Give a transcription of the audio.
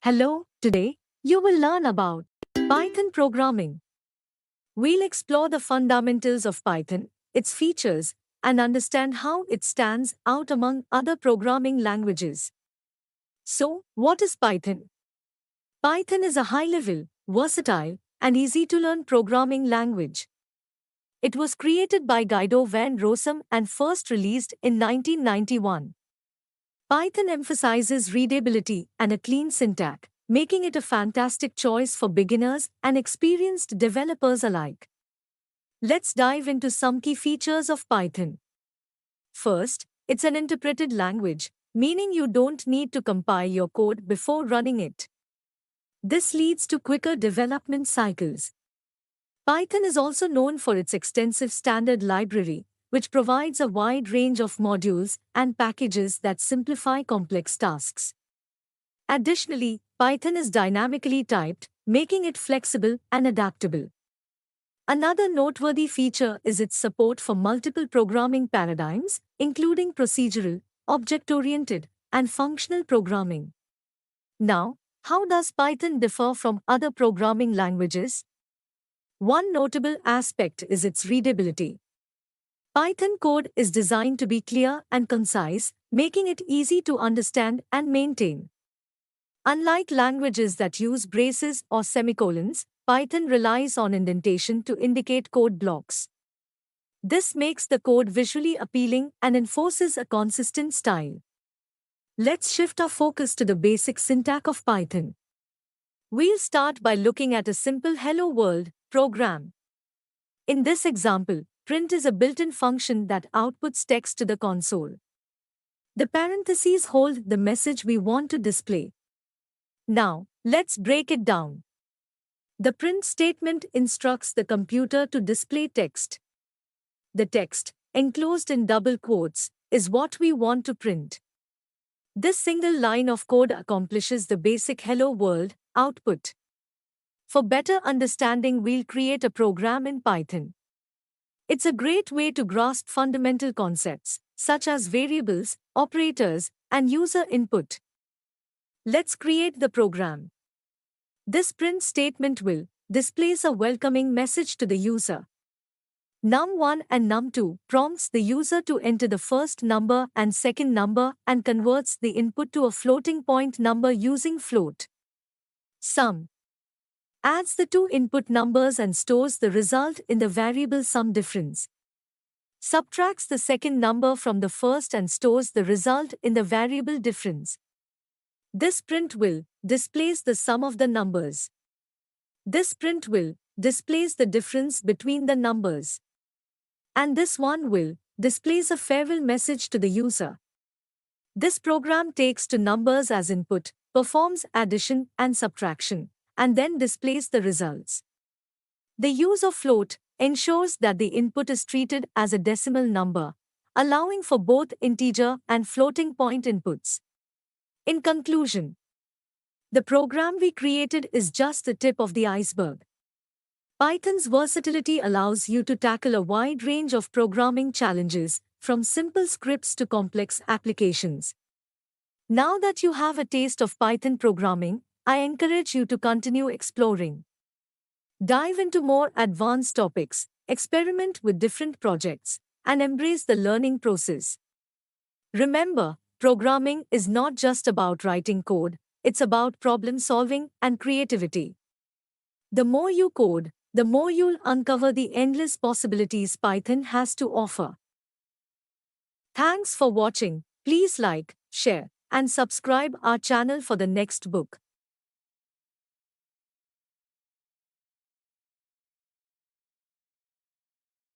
Hello, today you will learn about Python programming. We'll explore the fundamentals of Python, its features, and understand how it stands out among other programming languages. So, what is Python? Python is a high-level, versatile, and easy-to-learn programming language. It was created by Guido van Rossum and first released in 1991. Python emphasizes readability and a clean syntax, making it a fantastic choice for beginners and experienced developers alike. Let's dive into some key features of Python. First, it's an interpreted language, meaning you don't need to compile your code before running it. This leads to quicker development cycles. Python is also known for its extensive standard library, which provides a wide range of modules and packages that simplify complex tasks. Additionally, Python is dynamically typed, making it flexible and adaptable. Another noteworthy feature is its support for multiple programming paradigms, including procedural, object-oriented, and functional programming. Now, how does Python differ from other programming languages? One notable aspect is its readability. Python code is designed to be clear and concise, making it easy to understand and maintain. Unlike languages that use braces or semicolons, Python relies on indentation to indicate code blocks. This makes the code visually appealing and enforces a consistent style. Let's shift our focus to the basic syntax of Python. We'll start by looking at a simple Hello World program. In this example, print is a built-in function that outputs text to the console. The parentheses hold the message we want to display. Now, let's break it down. The print statement instructs the computer to display text. The text, enclosed in double quotes, is what we want to print. This single line of code accomplishes the basic Hello World output. For better understanding, we'll create a program in Python. It's a great way to grasp fundamental concepts, such as variables, operators, and user input. Let's create the program. This print statement will display a welcoming message to the user. num1 and num2 prompts the user to enter the first number and second number and converts the input to a floating point number using float. Sum adds the two input numbers and stores the result in the variable sum difference. Subtracts the second number from the first and stores the result in the variable difference. This print will displays the sum of the numbers. This print will displays the difference between the numbers. And this one will displays a farewell message to the user. This program takes two numbers as input, performs addition and subtraction, and then displays the results. The use of float ensures that the input is treated as a decimal number, allowing for both integer and floating point inputs. In conclusion, the program we created is just the tip of the iceberg. Python's versatility allows you to tackle a wide range of programming challenges, from simple scripts to complex applications. Now that you have a taste of Python programming, I encourage you to continue exploring. Dive into more advanced topics, experiment with different projects, and embrace the learning process. Remember, programming is not just about writing code, it's about problem solving and creativity. The more you code, the more you'll uncover the endless possibilities Python has to offer. Thanks for watching. Please like, share, and subscribe our channel for the next book.